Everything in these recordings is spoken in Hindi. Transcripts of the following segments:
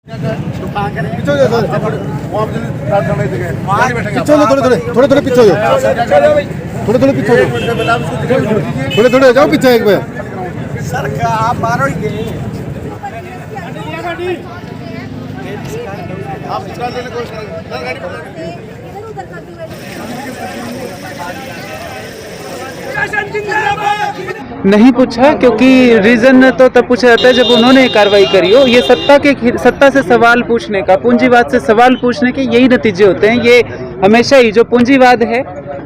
थोड़े पीछे हो जाओ, थोड़े पीछे थोड़े जाओ पीछे एक बार। सर आप मारो ही नहीं पूछा, क्योंकि रीजन तो तब पूछा जाता है जब उन्होंने कार्रवाई करी हो। ये सत्ता से सवाल पूछने का, पूंजीवाद से सवाल पूछने के यही नतीजे होते हैं। ये हमेशा ही जो पूंजीवाद है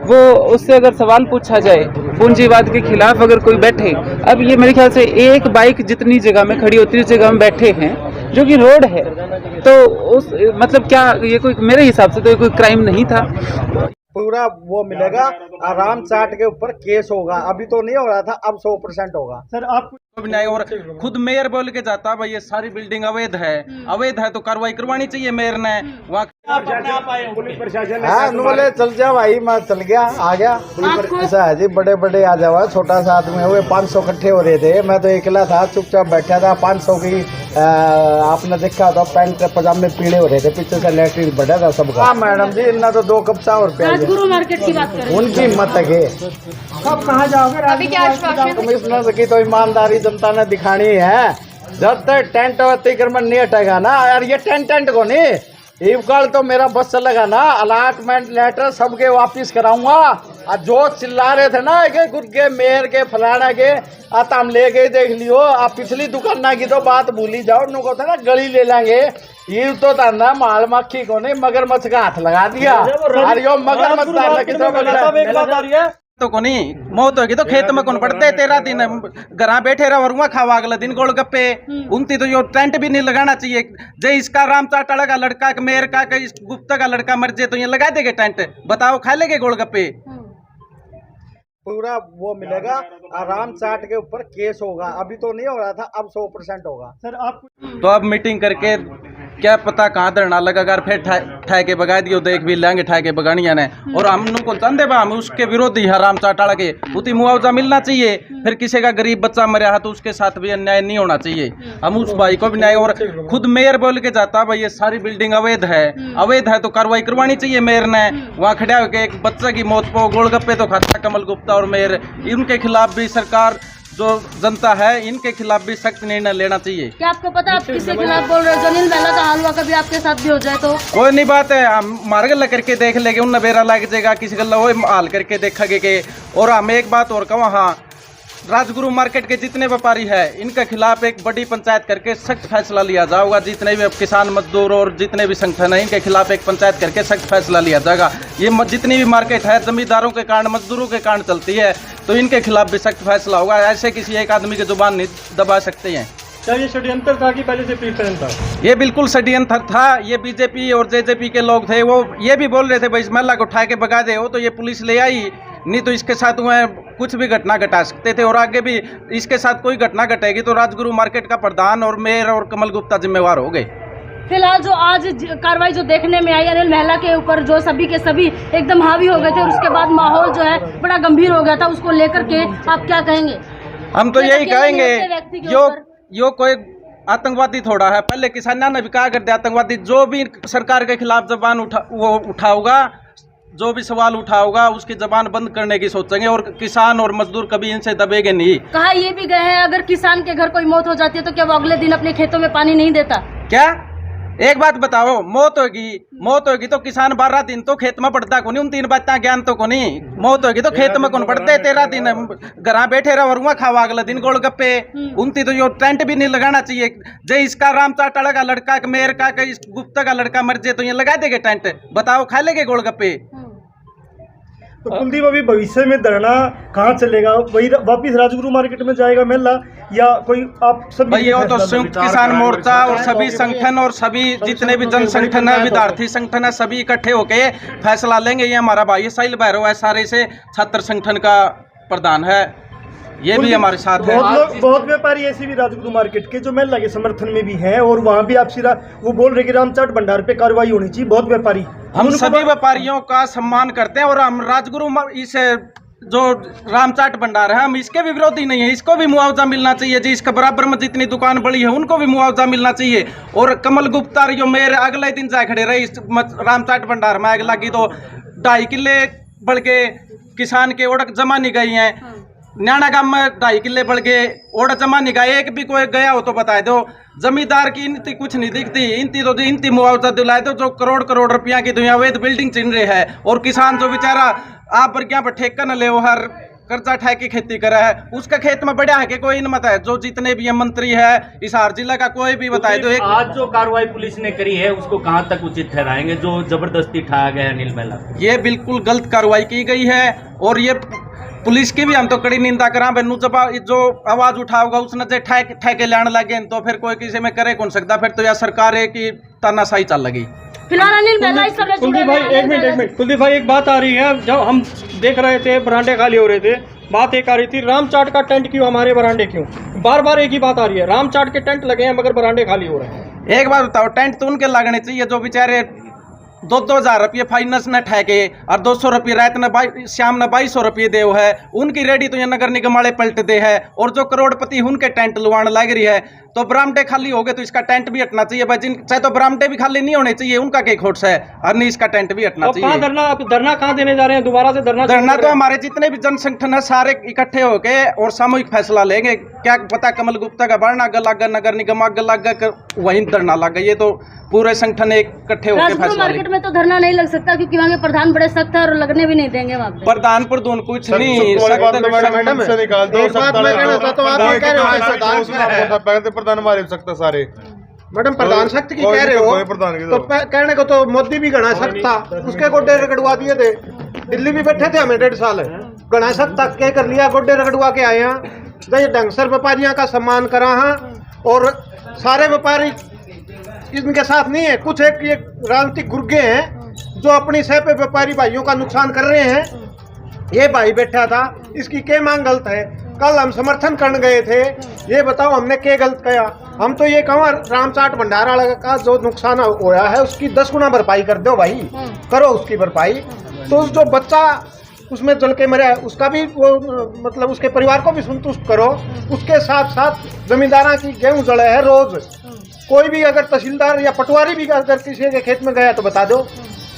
वो, उससे अगर सवाल पूछा जाए पूंजीवाद के खिलाफ अगर कोई बैठे, अब ये मेरे ख्याल से एक बाइक जितनी जगह में खड़ी होती है उस जगह में बैठे हैं जो कि रोड है, तो उस मतलब क्या ये कोई, मेरे हिसाब से तो ये कोई क्राइम नहीं था। पूरा वो मिलेगा, आराम चाट के ऊपर केस होगा। अभी तो नहीं हो रहा था, अब 100% होगा। सर आप और खुद मेयर बोल के जाता भाई ये सारी बिल्डिंग अवैध है, अवैध है तो कार्रवाई करवानी चाहिए मेयर ने। वहाँ हाँ बोले चल जा भाई, मैं चल गया, आ गया। ऐसा है जी, बड़े बड़े आ जाओ, छोटा सा आदमी हुए 500 इकट्ठे हो रहे थे, मैं तो अकेला था, चुपचाप बैठा था। 500 की आपने देखा था, पैंट पजामे पीले हो रहे थे, पीछे से लैट्रिन बढ़ा था सबका। हाँ मैडम जी, इतना तो 2 कप चाय और राजगुरु मार्केट की बात करें, उनकी हिम्मत है। सब कहाँ जाओगे? अभी क्या आश्वासन? कमिश्नर की तो ईमानदारी जनता ने दिखानी है। जब तक टेंट अतिक्रमण नहीं हटेगा ना यार, ये टेंट को नहीं, कल तो मेरा बस चलेगा ना, अलाटमेंट लेटर सबके वापिस कराऊंगा। और जो चिल्ला रहे थे ना के गुर्गे मेयर के फलाना के, आता हम ले गए देख लियो। आप पिछली दुकान की तो बात भूली जाओ, उनको था ना गली ले लेंगे। ये तो था ना माल मक्खी को नहीं, मगरमच्छ का हाथ लगा दिया। अरे यो मगरमच्छ तो को नहीं मौत होगी तो खेत में कौन पड़ते, 13 दिन घर बैठे रहा खावा, अगले दिन गोलगप्पे उनती। तो यो टेंट भी नहीं लगाना चाहिए। जे इसका रामचाटाड़ा का लड़का का मेयर का इस गुप्ता का लड़का मर जाए तो ये लगा देंगे टेंट, बताओ खा लेंगे गोलगप्पे। पूरा वो मिलेगा, आराम चाट के ऊपर केस होगा। अभी तो नहीं हो रहा था, अब 100% होगा। सर आप तो अब मीटिंग करके क्या पता कहाँ धरना लगा, अगर फिर ठा के बगा दियो देख भी लेंगे ठा के बगानिया ने। और हम को चंदे बा, हम उसके विरोधी है राम चाटाड़ा के, उतनी मुआवजा मिलना चाहिए। फिर किसी का गरीब बच्चा मरा है तो उसके साथ भी अन्याय नहीं होना चाहिए, हम उस भाई को भी न्याय। और खुद मेयर बोल के जाता भाई ये सारी बिल्डिंग अवैध है, अवैध है तो कार्रवाई करवानी चाहिए मेयर ने। वहाँ खड़ा होकर एक बच्चे की मौत को गोलगप्पे तो खाता कमल गुप्ता और मेयर, इनके खिलाफ भी सरकार जो जनता है इनके खिलाफ भी सख्त निर्णय लेना चाहिए। क्या आपको पता आप किसके खिलाफ बोल रहे हो? जनील महिला का हाल हुआ, कभी आपके साथ भी हो जाए तो कोई नहीं बात है, हम मार गल्ला करके देख लेंगे, उन बेरा लग जाएगा किसी गल्ला वो हाल करके देखेंगे के। और हम एक बात और कहूँ, हाँ राजगुरु मार्केट के जितने व्यापारी है इनके खिलाफ एक बड़ी पंचायत करके सख्त फैसला लिया जाएगा। जितने भी किसान मजदूर और जितने भी संगठन है इनके खिलाफ एक पंचायत करके सख्त फैसला लिया जाएगा। ये जितनी भी मार्केट है जमींदारों के कारण, मजदूरों के कारण चलती है, तो इनके खिलाफ भी सख्त फैसला होगा। ऐसे किसी एक आदमी की जुबान नहीं दबा सकते हैं। क्या ये षड्यंत्र था कि पहले से प्रीप्लान था? ये बिल्कुल षड्यंत्र था। ये बीजेपी और जेजेपी के लोग थे, वो ये भी बोल रहे थे भाई इस महिला को उठा के भगा दे, हो तो ये पुलिस ले आई, नहीं तो इसके साथ वह कुछ भी घटना घटा सकते थे। और आगे भी इसके साथ कोई घटना घटेगी तो राजगुरु मार्केट का प्रधान और मेयर और कमल गुप्ता जिम्मेवार हो गए। फिलहाल जो आज कार्रवाई जो देखने में आई अनिल महिला के ऊपर, जो सभी के सभी एकदम हावी हो गए थे और उसके बाद माहौल जो है बड़ा गंभीर हो गया था, उसको लेकर के आप क्या कहेंगे? हम तो यही कहेंगे, यो कोई आतंकवादी थोड़ा है, पहले किसानों ने भी कहा करते आतंकवादी। जो भी सरकार के खिलाफ जबान उठाओगा, जो भी सवाल उठाओगा उसकी जबान बंद करने की सोचेंगे। और किसान और मजदूर कभी इनसे दबेंगे नहीं। कहा ये भी गए हैं अगर किसान के घर कोई मौत हो जाती है तो क्या वो अगले दिन अपने खेतों में पानी नहीं देता? क्या एक बात बताओ, मौत होगी तो किसान 12 दिन तो खेत में पड़ता को नहीं, उन 3 बातें ज्ञान तो को नहीं। मौत होगी तो खेत में कौन पड़ते, 13 दिन घर बैठे रहा खावा, अगले दिन गोलगप्पे उनती। तो यो टेंट भी नहीं लगाना चाहिए। जे इसका रामचाटाड़ा का लड़का का मेयर का इस गुप्ता का लड़का मर जाए तो ये लगा देंगे टेंट, बताओ खा लेंगे गोलगप्पे। तो कुलदीप अभी भविष्य में धरना कहाँ चलेगा? वही वापिस राजगुरु मार्केट में जाएगा मेला, या कोई आप सब? भाई ये तो संयुक्त किसान मोर्चा और सभी संगठन और सभी जितने भी जन संगठन है, विद्यार्थी संगठन है, सभी इकट्ठे होके फैसला लेंगे। ये हमारा भाई साहिल भैरव है, सारे से छात्र संगठन का प्रधान है, ये भी हमारे साथ है। बहुत व्यापारी ऐसे भी राजगुरु मार्केट के जो मेला के समर्थन में भी हैं, और वहाँ भी आप सीधा वो बोल रहे कि रामचाट भंडार पे कार्रवाई होनी चाहिए। बहुत व्यापारी, हम सभी व्यापारियों का सम्मान करते हैं और हम राजगुरु इस जो रामचाट भंडार है हम इसके भी विरोधी नहीं है, इसको भी मुआवजा मिलना चाहिए जी। इसके बराबर में जितनी दुकान बड़ी है उनको भी मुआवजा मिलना चाहिए। और कमल गुप्ता जो मेरे अगले दिन जाए खड़े रहे इस रामचाट भंडार में आग लगी तो 2.5 किले बढ़ के किसान के ओढ़ जमा नहीं गई हैं। न्याणा गांव में 2.5 किले बढ़ के ओढ़ जमा नहीं गए, एक भी कोई गया हो तो बता दो। जमींदार की इनती कुछ नहीं दिखती, इनती मुआवजा दिलाए दो जो करोड़ करोड़ रुपया की दुनिया अवैध बिल्डिंग चिन रहे है। और किसान जो बेचारा आप पर क्या पर ठेका न ले, वो हर कर्जा उठा के खेती करा है, उसका खेत में बढ़िया है कि कोई न मत है। जो जितने भी मंत्री है हिसार जिला का कोई भी बताए दो। आज जो कार्रवाई पुलिस ने करी है उसको कहां तक उचित ठहराएंगे, जो जबरदस्ती ठाया गया अनिल महिला? ये बिल्कुल गलत कार्रवाई की गई है और ये पुलिस की भी हम तो कड़ी निंदा करा। बेनू जब जो आवाज उठाओगा उसने जो ठेके लाने लगे तो फिर कोई किसी में करे कौन सकता, फिर तो यह सरकार है कि तानाशाही चल लगी। फिलहाल अनिल महिला इस समय कुलदीप भाई एक मिनट कुलदीप भाई एक बात आ रही है, जब हम देख रहे थे बरांडे खाली हो रहे थे, बात एक आ रही थी रामचाट का टेंट क्यों, हमारे बरांडे क्यों? बार बार एक ही बात आ रही है, रामचाट के टेंट लगे हैं मगर बरांडे खाली हो रहे हैं। एक बात बताओ, टेंट तो उनके लगने चाहिए जो बेचारे 2-2 हजार रुपये फाइनेंस न ठहके और 200 रुपये रात न शाम न 2200 रुपये दे है। उनकी रेडी तो ये नगर निगम वाले पलट दे है और जो करोड़पति उनके टेंट लुवाण लग रही है। तो बरामदे खाली हो गए तो इसका टेंट भी हटना चाहिए भाई। चाहे तो बरामदे भी खाली नहीं होने चाहिए, उनका क्या खोट है, और नहीं इसका टेंट भी हटना चाहिए। धरना कहाँ देने जा रहे हैं? दोबारा से धरना तो हमारे जितने भी जन संगठन है सारे इकट्ठे होके और सामूहिक फैसला लेंगे। क्या पता कमल गुप्ता का बढ़ना आग लग, नगर निगम आग लग, वहीं धरना लग गई। ये तो पूरे संगठन इकट्ठे होकर फैसला मार्केट में तो धरना नहीं लग सकता क्योंकि वहाँ के प्रधान बड़े सख्त है और लगने भी नहीं देंगे वहाँ पे। प्रधान प्रधान कुछ नहीं प्रधान हमारे सकता सारे मैडम प्रधान सख्त की कह रहे हो तो कहने को तो मोदी भी घना सख्त था, उसके गोड्डे रगड़वा दिए थे। दिल्ली भी बैठे थे हमें 1.5 साल घना सख्त तक के कर लिया, गोड्डे रगड़वा के आए हैं। ये ढंग से व्यापारियों का सम्मान करा है और सारे व्यापारी इनके साथ नहीं है। कुछ एक ये राजनीतिक गुर्गे हैं जो अपनी सह पे व्यापारी भाइयों का नुकसान कर रहे हैं। ये भाई बैठा था, इसकी क्या मांग गलत है? कल हम समर्थन करने गए थे, ये बताओ हमने क्या गलत किया? हम तो ये कहूँ रामचाट भंडार वाला का जो नुकसान होया है उसकी 10 गुना भरपाई कर दो भाई, करो उसकी भरपाई। तो जो बच्चा उसमें जल के मरा है उसका भी वो मतलब उसके परिवार को भी संतुष्ट करो। उसके साथ साथ जमींदारा की गेहूँ जड़े है रोज। कोई भी अगर तहसीलदार या पटवारी भी अगर किसी के खेत में गया तो बता दो।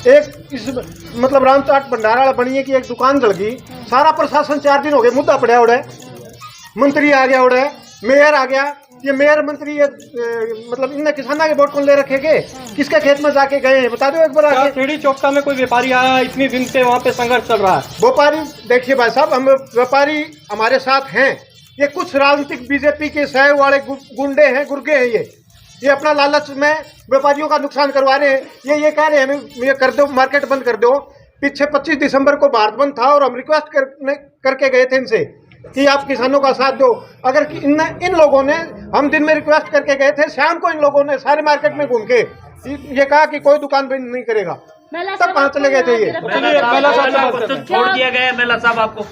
एक इस मतलब रामचाट भंडारा वाला बनिए की एक दुकान जल गई, सारा प्रशासन 4 दिन हो गए मुद्दा पड़ा उड़े, मंत्री आ गया उड़े, मेयर आ गया। ये मेयर मंत्री ये मतलब इनने किसाना के वोट कौन ले रखेगे? किसके खेत में जाके गए हैं बता दो एक बार। सीढ़ी चौका में कोई व्यापारी आया, इतनी दिन से वहाँ पे संघर्ष चल रहा है। व्यापारी देखिए भाई साहब, हम व्यापारी हमारे साथ हैं। ये कुछ राजनीतिक बीजेपी के सहयोग वाले गुंडे हैं, गुर्गे हैं। ये अपना लालच में व्यापारियों का नुकसान करवा रहे हैं। ये कह रहे हैं हमें ये कर दो, मार्केट बंद कर दो। पीछे 25 दिसंबर को भारत बंद था और हम रिक्वेस्ट करके गए थे इनसे कि आप किसानों का साथ दो। अगर इन लोगों ने, हम दिन में रिक्वेस्ट करके गए थे, शाम को इन लोगों ने सारे मार्केट में घूम के ये कहा कि कोई दुकान बंद नहीं करेगा। तब कहाँ चले गए थे ये? छोड़ दिया गया मेला साहब आपको?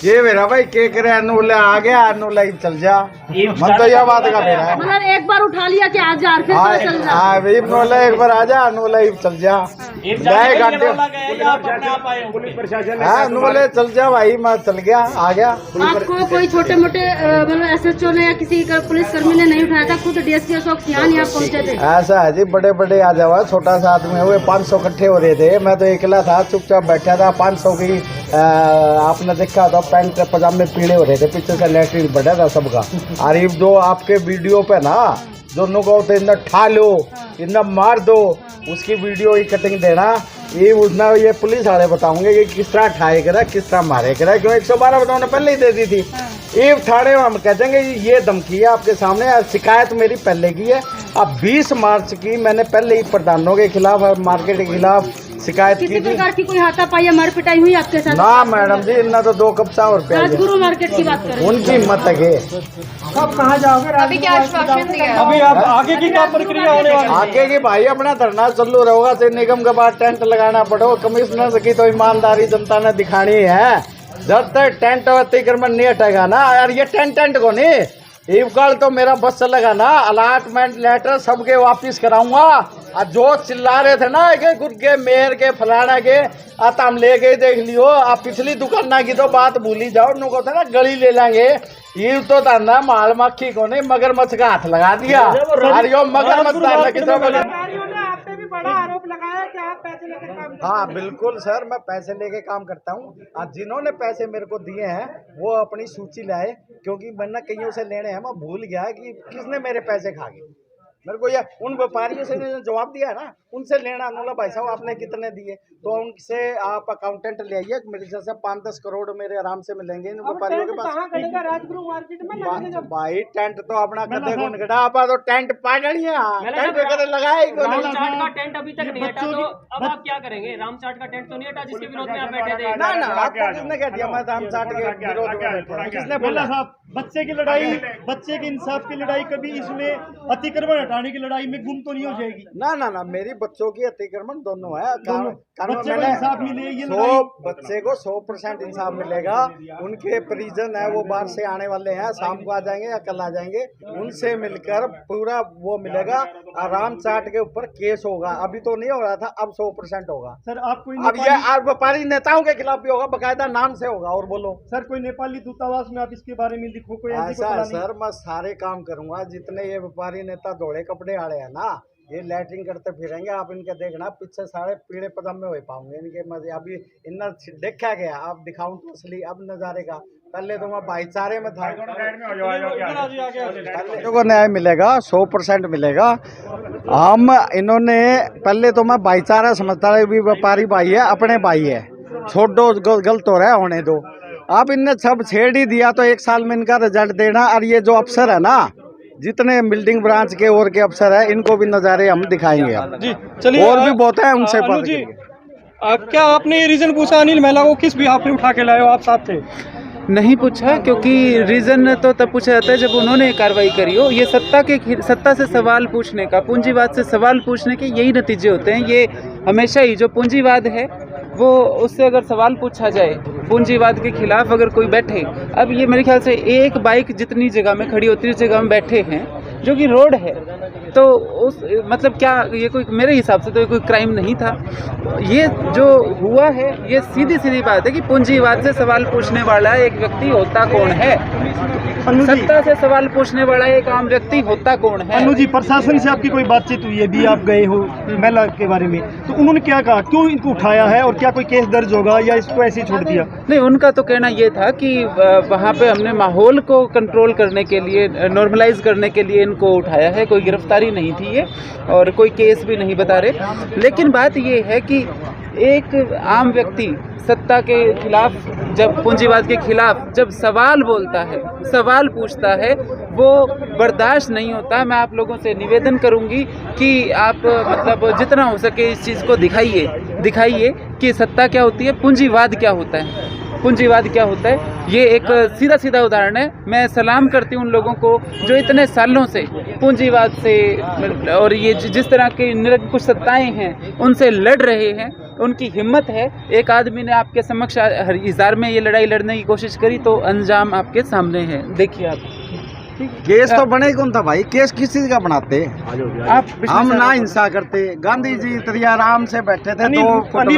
ये मेरा भाई के करे अनूला आ गया, अनूला ही चल जा। मन तो यह बात का मेरा मतलब एक बार उठा लिया कि आज जा फिर चल जा। हाँ भाई अनूला एक बार आ जा, अनूला ही चल जा। अनूले चल जा भाई, मैं चल गया, आ गया। आपको कोई छोटे मोटे मतलब SHO ने या किसी पुलिस कर्मी ने नहीं उठाया था? खुद DSP अशोक सियान यहाँ पहुँचे थे। ऐसा है जी, बड़े बड़े आ जावा, छोटा सा आदमी हुए 500 इकट्ठे हो रहे थे। मैं तो अकेला था, चुपचाप बैठा था। 500 की आपने देखा था पैंट पजामे पीले हो रहे थे, पीछे से लैट्रिन बढ़ा था सबका। अरे जो आपके वीडियो पे ना दोनों को तो इन्हें ठा लो, इन्हें मार दो, उसकी वीडियो ही कटिंग देना। ये उसना ये पुलिस वाले बताऊंगे कि किस तरह ठाए करा, किस तरह मारे करा, क्यों 112 बताने पहले ही दे दी थी। ये ठाणे में हम कहेंगे ये धमकी है आपके सामने। शिकायत मेरी पहले की है। अब 20 मार्च की मैंने पहले ही प्रधानों के खिलाफ और मार्केट के खिलाफ शिकायत की थी। प्रकार की कोई हाथापाई या मार पिटाई हुई आपके साथ? ना मैडम जी, इतना तो 2 कप चाय और राजगुरु मार्केट की बात करें, उनकी हिम्मत है। अब कहाँ जाओगे? अभी क्या आश्वासन दिया? अभी आप आगे की क्या प्रक्रिया होने वाली? आगे की भाई अपना धरना चालू रहेगा। से निगम के बाद टेंट लगाना पड़ेगा। कमिश्नर की तो ईमानदारी जनता ने दिखानी है। जब तक टेंट अतिक्रमण नहीं हटेगा ना यार, ये टेंट को नहीं, कल तो मेरा बस चलेगा ना, अलाटमेंट लेटर सबके वापिस कराऊंगा और जो चिल्ला रहे थे ना कि गुर्गे मेयर के फलाना के आता हम ले गए देख लियो, आप पिछली दुकाना की तो बात भूली जाओ, उनको था ना गली ले लेंगे, ये तो धंधा माल मक्खी को नहीं मगरमच्छ का हाथ लगा दिया। अरे यो मगरमच्छ की बड़ा आरोप लगाया कि आप पैसे लेके काम करते हैं। हाँ बिल्कुल सर, मैं पैसे लेके काम करता हूँ। आज जिन्होंने पैसे मेरे को दिए हैं वो अपनी सूची लाए, क्योंकि मैंने कईयों से लेने हैं, मैं भूल गया कि किसने मेरे पैसे खा गए। मेरे को ये उन व्यापारियों से जवाब दिया है ना, उनसे लेना अनुला भाई साहब आपने कितने दिए, तो उनसे आप अकाउंटेंट ले आइए, मेरे जैसे 5-10 करोड़ मेरे आराम से मिलेंगे इन व्यापारियों के पास। राजगुरु मार्केट में भाई टेंट तो अपना कदे को निकटा, आप तो टेंट पागल है, टेंट कदे लगाया ही कोई। रामचाट का टेंट अभी तक नहीं हटा, तो अब आप क्या करेंगे? रामचाट का टेंट तो नहीं हटा जिसके विरोध में आप बैठे थे? ना ना, आपको किसने कह दिया मैं रामचाट के विरोध में बैठा? किसने बोला? साहब बच्चे की लड़ाई, बच्चे के इंसाफ की लड़ाई कभी इसमें अतिक्रमण हटाने की लड़ाई में गुम तो नहीं हो जाएगी? ना ना ना, मेरी बच्चों की अतिक्रमण दोनों है। बच्चे को इंसाफ मिले, ये 100 बच्चे को 100% इंसाफ मिलेगा। उनके परिजन है वो बाहर से आने वाले हैं, शाम को आ जाएंगे या कल आ जाएंगे, उनसे मिलकर पूरा वो मिलेगा। आराम चाट के ऊपर केस होगा, अभी तो नहीं हो रहा था, अब 100% होगा सर। आपको अब ये व्यापारी नेताओं के खिलाफ भी होगा, बकायदा नाम से होगा। और बोलो सर, कोई नेपाली दूतावास में आप इसके बारे में लिखो कोई ऐसा है सर, मैं सारे काम करूंगा। जितने ये व्यापारी नेता धोड़े कपड़े आड़े हैं ना, ये लैटरिन करते फिरेंगे, आप इनके देखना पीछे सारे पीड़े पजामे हो पाऊंगे इनके मजे। अभी इन्ना देखा गया, आप दिखाऊं तो असली अब नजारे का। पहले तो मैं भाईचारे में था, को न्याय मिलेगा, 100% मिलेगा। हम इन्होंने पहले तो मैं भाईचारा समझता है, भी व्यापारी भाई है, अपने भाई है, छोड़ो गलत हो रहा है होने दो। अब इनने सब छेड़ ही दिया तो 1 साल में इनका रिजल्ट देना। और ये जो अफसर है ना, जितने बिल्डिंग ब्रांच के और के अफसर है, इनको भी नज़ारे हम दिखाएंगे जी। चलिए, और भी बहुत है उनसे बात। क्या आपने ये रीजन पूछा अनिल महिला को किस भी आपने उठा के लाए हो? आप साथ थे? नहीं पूछा, क्योंकि रीज़न तो तब पूछा जाता है जब उन्होंने कार्रवाई करी हो। ये सत्ता से सवाल पूछने का, पूंजीवाद से सवाल पूछने के यही नतीजे होते हैं। ये हमेशा ही जो पूंजीवाद है वो, उससे अगर सवाल पूछा जाए पूंजीवाद के खिलाफ अगर कोई बैठे, अब ये मेरे ख्याल से एक बाइक जितनी जगह में खड़ी होती है उस जगह में बैठे हैं जो कि रोड है, तो उस मतलब क्या ये कोई, मेरे हिसाब से तो ये कोई क्राइम नहीं था। ये जो हुआ है ये सीधी सीधी बात है कि पूंजीवाद से सवाल पूछने वाला एक व्यक्ति होता कौन है, सत्ता से सवाल पूछने वाला एक आम व्यक्ति होता कौन है। अनु जी, प्रशासन से आपकी कोई बातचीत हुई है? भी आप गए हो महिला के बारे में, तो उन्होंने क्या कहा, क्यों इनको उठाया है और क्या कोई केस दर्ज होगा या इसको ऐसे ही छोड़ दिया? नहीं, उनका तो कहना ये था कि वहाँ पे हमने माहौल को कंट्रोल करने के लिए, नॉर्मलाइज करने के लिए इनको उठाया है, कोई गिरफ्तारी नहीं थी ये, और कोई केस भी नहीं बता रहे। लेकिन बात ये है कि एक आम व्यक्ति सत्ता के खिलाफ, जब पूंजीवाद के खिलाफ जब सवाल बोलता है, सवाल पूछता है, वो बर्दाश्त नहीं होता। मैं आप लोगों से निवेदन करूंगी कि आप मतलब जितना हो सके इस चीज़ को दिखाइए कि सत्ता क्या होती है, पूंजीवाद क्या होता है, पूंजीवाद क्या होता है। ये एक सीधा सीधा उदाहरण है। मैं सलाम करती हूँ उन लोगों को जो इतने सालों से पूंजीवाद से और ये जिस तरह की निरंकुश सत्ताएं हैं उनसे लड़ रहे हैं, उनकी हिम्मत है। एक आदमी ने आपके समक्ष हिसार में ये लड़ाई लड़ने की कोशिश करी तो अंजाम आपके सामने है, देखिए आप। केस तो बने कौन था भाई, केस किस चीज का बनाते? आप हम ना हिंसा करते, गांधी जी इतनी आराम से बैठे थे, 2 फुट